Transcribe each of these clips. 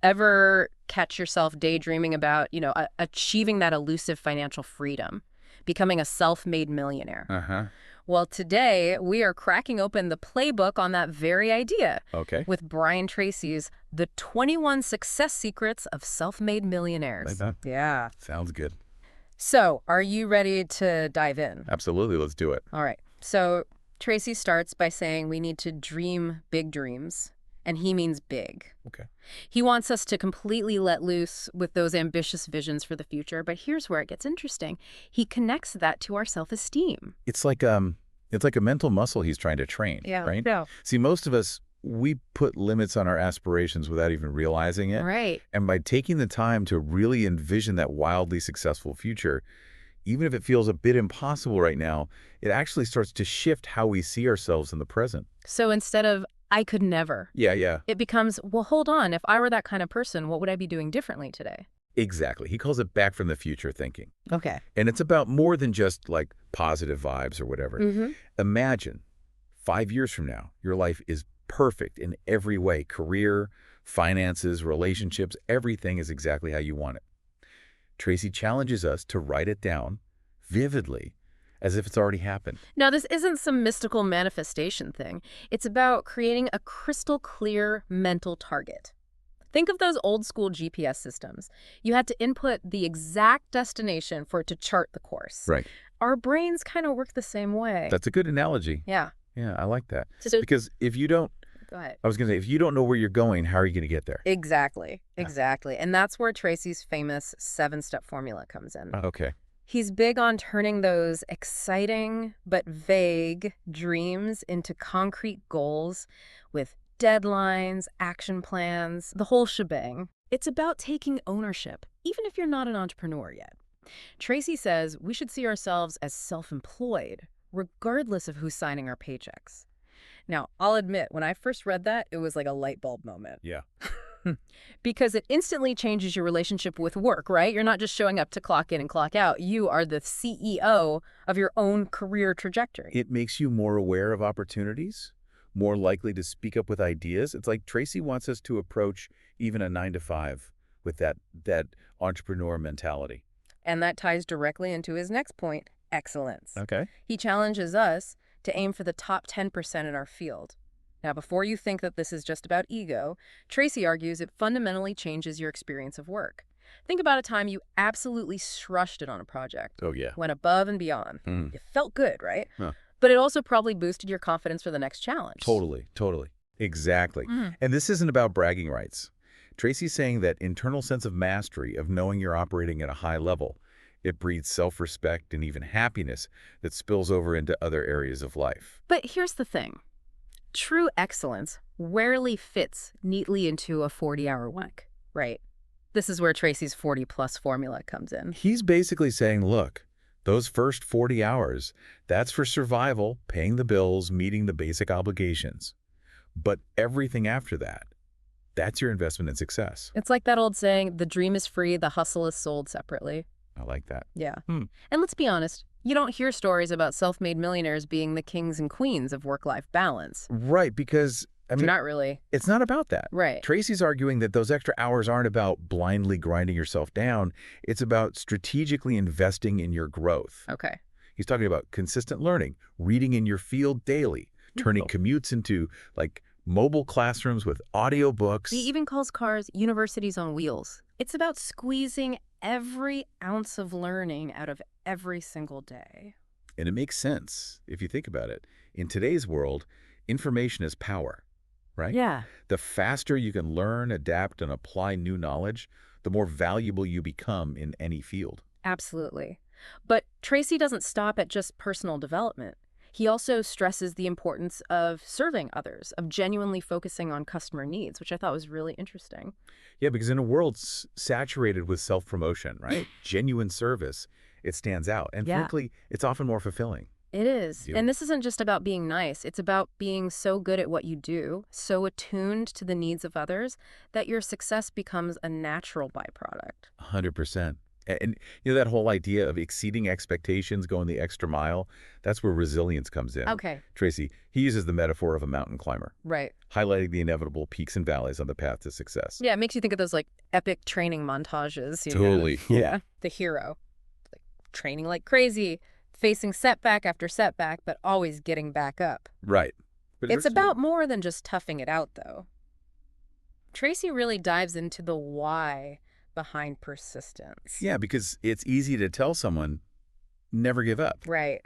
Ever catch yourself daydreaming about, achieving that elusive financial freedom, becoming a self-made millionaire? Uh-huh. Well, today we are cracking open the playbook on that very idea Okay. with Brian Tracy's The 21 Success Secrets of Self-Made Like Millionaires. that. Yeah. Sounds good. So, are you ready to dive in? Absolutely. Let's do it. All right. So, Tracy starts by saying we need to dream big dreams, and he means big. Okay. He wants us to completely let loose with those ambitious visions for the future, but here's where it gets interesting. He connects that to our self-esteem. It's like a mental muscle he's trying to train, right? Yeah. See, most of us, we put limits on our aspirations without even realizing it. Right. And by taking the time to really envision that wildly successful future, even if it feels a bit impossible right now, it actually starts to shift how we see ourselves in the present. So instead of, I could never, Yeah. it becomes, well, hold on, if I were that kind of person, what would I be doing differently today? Exactly. He calls it back from the future thinking. Okay. And it's about more than just like positive vibes or whatever. Mm-hmm. Imagine 5 years from now, your life is perfect in every way. Career, finances, relationships, everything is exactly how you want it. Tracy challenges us to write it down vividly as if it's already happened. Now, this isn't some mystical manifestation thing. It's about creating a crystal clear mental target. Think of those old school GPS systems. You had to input the exact destination for it to chart the course. Right. Our brains kind of work the same way. That's a good analogy. Yeah. Yeah, I like that. So, Because if you don't, go ahead. I was going to say, if you don't know where you're going, how are you going to get there? Exactly. Yeah. Exactly. And that's where Tracy's famous 7-step formula comes in. Okay. He's big on turning those exciting but vague dreams into concrete goals with deadlines, action plans, the whole shebang. It's about taking ownership, even if you're not an entrepreneur yet. Tracy says we should see ourselves as self-employed, regardless of who's signing our paychecks. Now, I'll admit, when I first read that, it was like a light bulb moment. Yeah. Because it instantly changes your relationship with work, right? You're not just showing up to clock in and clock out. You are the CEO of your own career trajectory. It makes you more aware of opportunities, more likely to speak up with ideas. It's like Tracy wants us to approach even a 9-to-5 with that entrepreneur mentality. And that ties directly into his next point, excellence. Okay. He challenges us to aim for the top 10% in our field. Now, before you think that this is just about ego, Tracy argues it fundamentally changes your experience of work. Think about a time you absolutely crushed it on a project. Oh, yeah. Went above and beyond. Mm. It felt good, right? Huh. But it also probably boosted your confidence for the next challenge. Totally. Exactly. And this isn't about bragging rights. Tracy's saying that internal sense of mastery, of knowing you're operating at a high level, it breeds self-respect and even happiness that spills over into other areas of life. But here's the thing. True excellence rarely fits neatly into a 40-hour week, right? This is where Tracy's 40-plus formula comes in. He's basically saying, look, those first 40 hours, that's for survival, paying the bills, meeting the basic obligations. But everything after that, that's your investment in success. It's like that old saying, the dream is free, the hustle is sold separately. I like that. Yeah. And let's be honest, you don't hear stories about self-made millionaires being the kings and queens of work-life balance. Right, because, I mean, Not really. it's not about that. Right. Tracy's arguing that those extra hours aren't about blindly grinding yourself down. It's about strategically investing in your growth. Okay. He's talking about consistent learning, reading in your field daily, turning commutes into, like, mobile classrooms with audiobooks. He even calls cars universities on wheels. It's about squeezing every ounce of learning out of every single day. And it makes sense if you think about it. In today's world, information is power, right? Yeah. The faster you can learn, adapt, and apply new knowledge, the more valuable you become in any field. Absolutely. But Tracy doesn't stop at just personal development. He also stresses the importance of serving others, of genuinely focusing on customer needs, which I thought was really interesting. Yeah, because in a world saturated with self-promotion, right? Genuine service, it stands out. And frankly, it's often more fulfilling. It is. Yeah. And this isn't just about being nice. It's about being so good at what you do, so attuned to the needs of others, that your success becomes a natural byproduct. 100%. And that whole idea of exceeding expectations, going the extra mile, that's where resilience comes in. Okay. Tracy, he uses the metaphor of a mountain climber, Right. highlighting the inevitable peaks and valleys on the path to success. Yeah, it makes you think of those like epic training montages, Totally. Yeah. The hero, like training like crazy, facing setback after setback, but always getting back up. Right. But It's about more than just toughing it out, though. Tracy really dives into the why behind persistence. Yeah, because it's easy to tell someone, never give up. Right.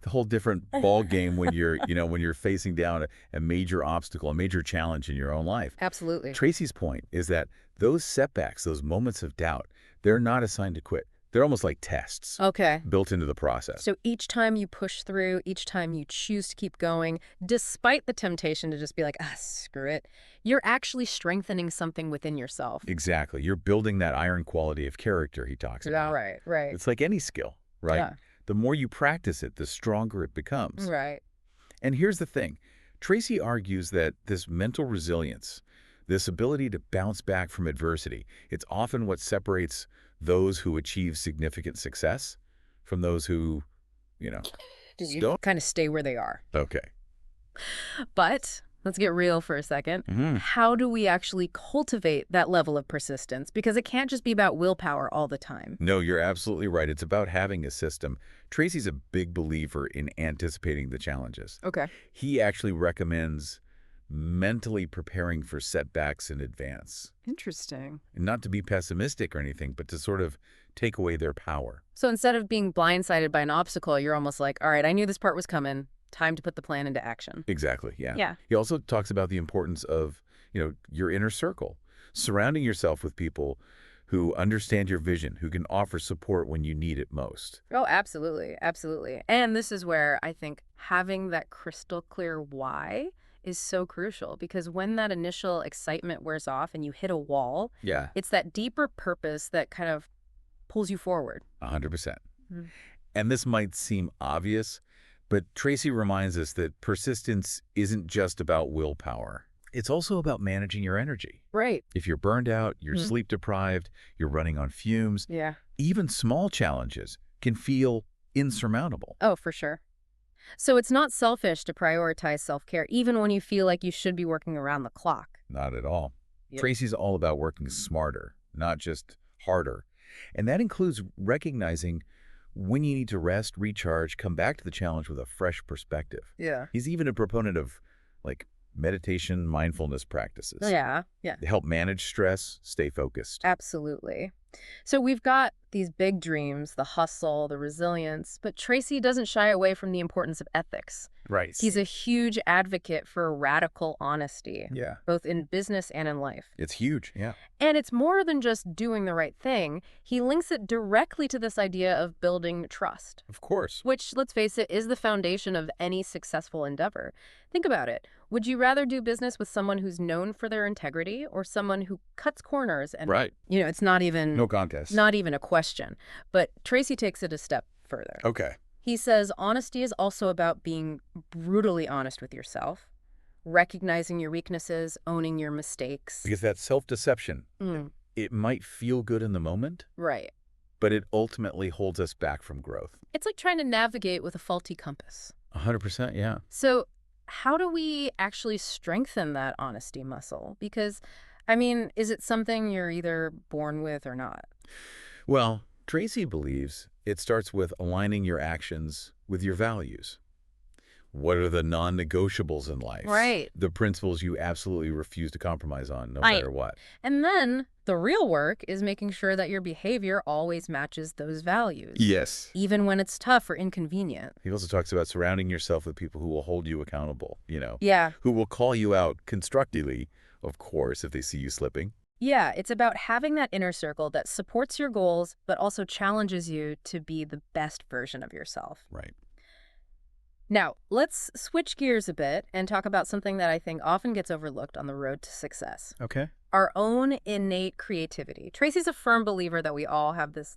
The whole different ball game when you're, when you're facing down a major obstacle, a major challenge in your own life. Absolutely. Tracy's point is that those setbacks, those moments of doubt, they're not a sign to quit. They're almost like tests Okay. built into the process. So each time you push through, each time you choose to keep going, despite the temptation to just be like, screw it, you're actually strengthening something within yourself. Exactly. You're building that iron quality of character he talks about. Right, right. It's like any skill, right? Yeah. The more you practice it, the stronger it becomes. Right. And here's the thing. Tracy argues that this mental resilience, this ability to bounce back from adversity, it's often what separates those who achieve significant success from those who, Just don't. kind of stay where they are. Okay. But let's get real for a second. How do we actually cultivate that level of persistence? Because it can't just be about willpower all the time. No, you're absolutely right. It's about having a system. Tracy's a big believer in anticipating the challenges. Okay. He actually recommends mentally preparing for setbacks in advance. Interesting. And not to be pessimistic or anything, but to sort of take away their power. So instead of being blindsided by an obstacle, you're almost like, all right, I knew this part was coming. Time to put the plan into action. Exactly, yeah. Yeah. He also talks about the importance of, your inner circle, surrounding yourself with people who understand your vision, who can offer support when you need it most. Oh, absolutely. Absolutely. And this is where I think having that crystal clear why is so crucial, because when that initial excitement wears off and you hit a wall, Yeah. it's that deeper purpose that kind of pulls you forward. 100%. Mhm. And this might seem obvious, but Tracy reminds us that persistence isn't just about willpower. It's also about managing your energy. Right. If you're burned out, you're sleep deprived, you're running on fumes, Yeah. even small challenges can feel insurmountable. Oh, for sure. So it's not selfish to prioritize self-care, even when you feel like you should be working around the clock. Not at all. Yep. Tracy's all about working smarter, not just harder. And that includes recognizing when you need to rest, recharge, come back to the challenge with a fresh perspective. Yeah. He's even a proponent of meditation, mindfulness practices. Yeah. Yeah. To help manage stress, stay focused. Absolutely. So we've got these big dreams, the hustle, the resilience, but Tracy doesn't shy away from the importance of ethics. Right. He's a huge advocate for radical honesty, Yeah. both in business and in life. It's huge. Yeah. And it's more than just doing the right thing. He links it directly to this idea of building trust, Of course. which, let's face it, is the foundation of any successful endeavor. Think about it. Would you rather do business with someone who's known for their integrity or someone who cuts corners and, Right. it's not even No contest. not even a question. But Tracy takes it a step further. Okay. He says honesty is also about being brutally honest with yourself, recognizing your weaknesses, owning your mistakes. Because that self-deception, Mm, it might feel good in the moment, right. but it ultimately holds us back from growth. It's like trying to navigate with a faulty compass. 100%, yeah. So how do we actually strengthen that honesty muscle? Because, is it something you're either born with or not? Well, Tracy believes it starts with aligning your actions with your values. What are the non-negotiables in life? Right. The principles you absolutely refuse to compromise on, no Right. matter what. And then the real work is making sure that your behavior always matches those values. Yes. Even when it's tough or inconvenient. He also talks about surrounding yourself with people who will hold you accountable, Yeah. who will call you out constructively, of course, if they see you slipping. Yeah, it's about having that inner circle that supports your goals, but also challenges you to be the best version of yourself. Right. Now, let's switch gears a bit and talk about something that I think often gets overlooked on the road to success. Okay. Our own innate creativity. Tracy's a firm believer that we all have this,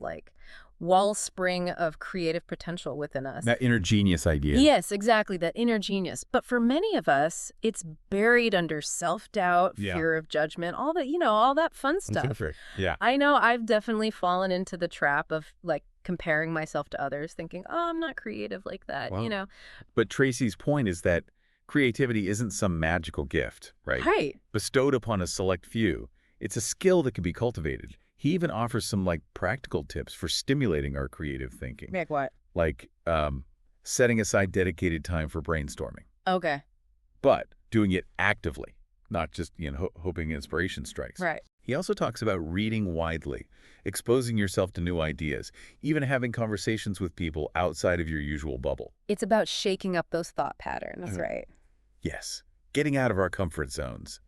wellspring of creative potential within us. That inner genius idea. Yes, exactly, that inner genius. But for many of us, it's buried under self-doubt, Yeah. fear of judgment, all that, all that fun stuff. Yeah. I know I've definitely fallen into the trap of like comparing myself to others, thinking, oh, I'm not creative like that, Well, But Tracy's point is that creativity isn't some magical gift, right? Right. Bestowed upon a select few. It's a skill that can be cultivated. He even offers some practical tips for stimulating our creative thinking. Like what? Like setting aside dedicated time for brainstorming, Okay. but doing it actively, not just hoping inspiration strikes. Right. He also talks about reading widely, exposing yourself to new ideas, even having conversations with people outside of your usual bubble. It's about shaking up those thought patterns, right? Yes, getting out of our comfort zones.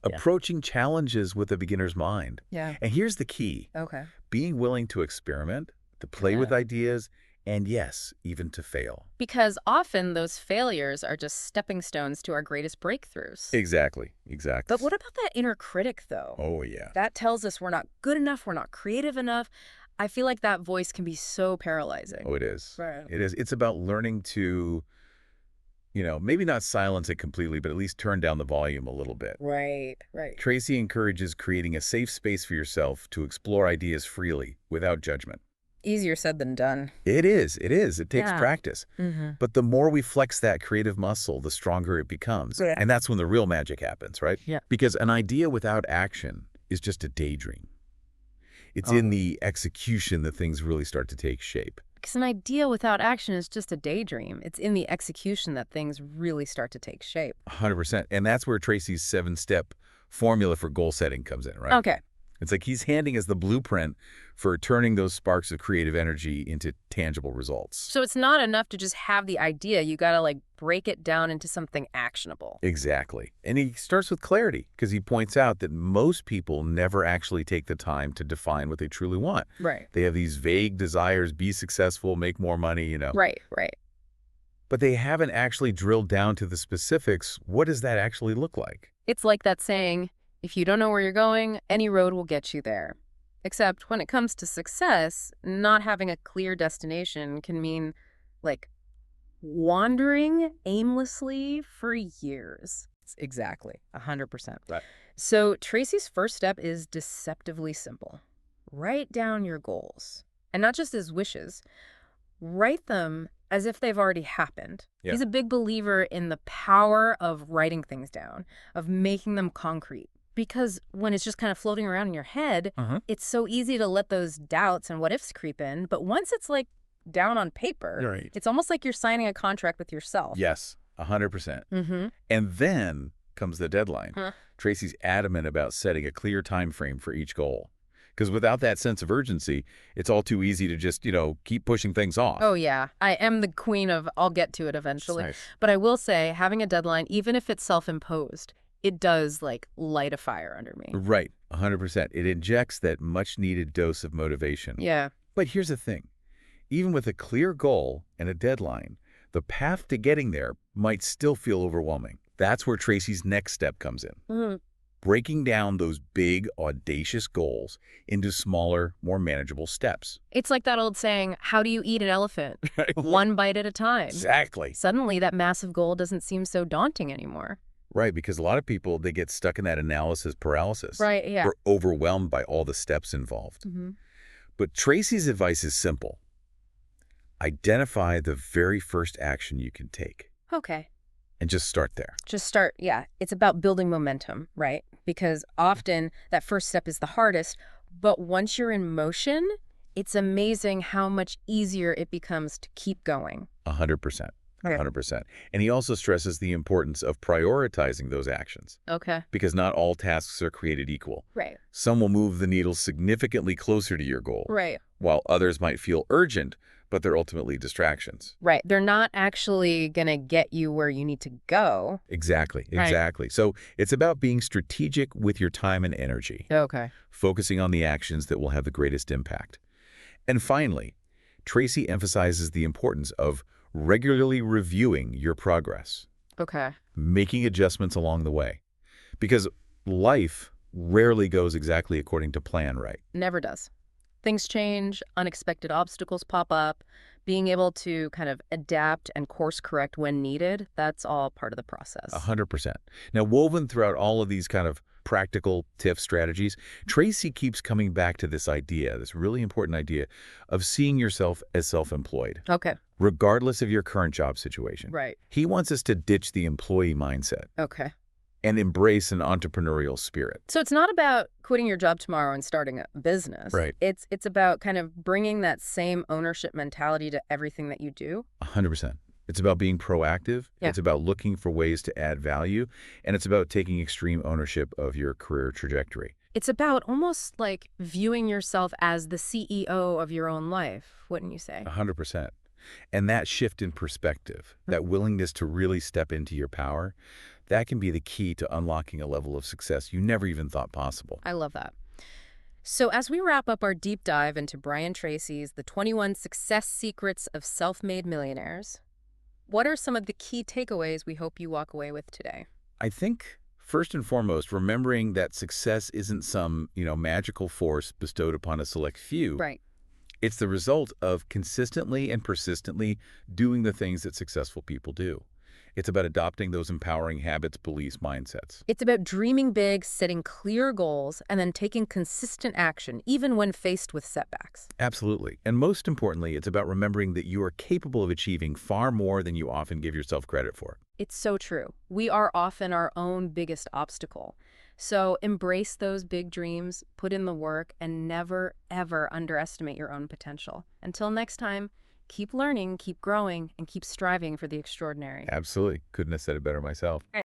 Yeah. Approaching challenges with a beginner's mind. Yeah. And here's the key. Okay. Being willing to experiment, to play with ideas, and yes, even to fail. Because often those failures are just stepping stones to our greatest breakthroughs. Exactly. But what about that inner critic, though? Oh, yeah. That tells us we're not good enough, we're not creative enough. I feel like that voice can be so paralyzing. Oh, it is. Right. It is. It's about learning to, maybe not silence it completely, but at least turn down the volume a little bit. Right. Tracy encourages creating a safe space for yourself to explore ideas freely without judgment. Easier said than done. It is. It takes Yeah. practice. But the more we flex that creative muscle, the stronger it becomes. Yeah. And that's when the real magic happens, right? Yeah. Because an idea without action is just a daydream. It's in the execution that things really start to take shape. Because an idea without action is just a daydream. It's in the execution that things really start to take shape. 100%. And that's where Tracy's 7-step formula for goal setting comes in, right? Okay. It's like he's handing us the blueprint for turning those sparks of creative energy into tangible results. So it's not enough to just have the idea. You got to break it down into something actionable. Exactly. And he starts with clarity because he points out that most people never actually take the time to define what they truly want. Right. They have these vague desires, be successful, make more money, Right. But they haven't actually drilled down to the specifics. What does that actually look like? It's like that saying, if you don't know where you're going, any road will get you there. Except when it comes to success, not having a clear destination can mean, wandering aimlessly for years. Exactly. 100%. Right. So Tracy's first step is deceptively simple. Write down your goals. And not just as wishes. Write them as if they've already happened. Yeah. He's a big believer in the power of writing things down, of making them concrete. Because when it's just kind of floating around in your head, it's so easy to let those doubts and what-ifs creep in. But once it's down on paper, Right. it's almost like you're signing a contract with yourself. Yes, 100%. Mm-hmm. And then comes the deadline. Huh. Tracy's adamant about setting a clear time frame for each goal. Because without that sense of urgency, it's all too easy to just, keep pushing things off. Oh, yeah. I am the queen of I'll get to it eventually. Nice. But I will say, having a deadline, even if it's self-imposed, it does, light a fire under me. Right, 100%. It injects that much-needed dose of motivation. Yeah. But here's the thing. Even with a clear goal and a deadline, the path to getting there might still feel overwhelming. That's where Tracy's next step comes in. Mm-hmm. Breaking down those big, audacious goals into smaller, more manageable steps. It's like that old saying, how do you eat an elephant? One bite at a time. Exactly. Suddenly, that massive goal doesn't seem so daunting anymore. Right, because a lot of people, they get stuck in that analysis paralysis. Right, yeah. They're overwhelmed by all the steps involved. Mm-hmm. But Tracy's advice is simple. Identify the very first action you can take. Okay. And just start there. Just start, yeah. It's about building momentum, right? Because often that first step is the hardest, but once you're in motion, it's amazing how much easier it becomes to keep going. 100%. Okay. 100%. And he also stresses the importance of prioritizing those actions. Okay. Because not all tasks are created equal. Right. Some will move the needle significantly closer to your goal. Right. While others might feel urgent, but they're ultimately distractions. Right. They're not actually going to get you where you need to go. Exactly. Right. Exactly. So it's about being strategic with your time and energy. Okay. Focusing on the actions that will have the greatest impact. And finally, Tracy emphasizes the importance of regularly reviewing your progress, Okay. making adjustments along the way. Because life rarely goes exactly according to plan, right? Never does. Things change, unexpected obstacles pop up. Being able to kind of adapt and course correct when needed, that's all part of the process. 100%. Now, woven throughout all of these kind of practical TIF strategies, Tracy keeps coming back to this idea, this really important idea of seeing yourself as self-employed, Okay. regardless of your current job situation. Right. He wants us to ditch the employee mindset Okay. and embrace an entrepreneurial spirit. So it's not about quitting your job tomorrow and starting a business. Right. It's about kind of bringing that same ownership mentality to everything that you do. 100%. It's about being proactive. Yeah. It's about looking for ways to add value. And it's about taking extreme ownership of your career trajectory. It's about almost like viewing yourself as the CEO of your own life, wouldn't you say? 100%. And that shift in perspective, that willingness to really step into your power, that can be the key to unlocking a level of success you never even thought possible. I love that. So as we wrap up our deep dive into Brian Tracy's The 21 Success Secrets of Self-Made Millionaires, what are some of the key takeaways we hope you walk away with today? I think, first and foremost, remembering that success isn't some, magical force bestowed upon a select few. Right. It's the result of consistently and persistently doing the things that successful people do. It's about adopting those empowering habits, beliefs, mindsets. It's about dreaming big, setting clear goals, and then taking consistent action, even when faced with setbacks. Absolutely. And most importantly, it's about remembering that you are capable of achieving far more than you often give yourself credit for. It's so true. We are often our own biggest obstacle. So embrace those big dreams, put in the work, and never, ever underestimate your own potential. Until next time, keep learning, keep growing, and keep striving for the extraordinary. Absolutely. Couldn't have said it better myself.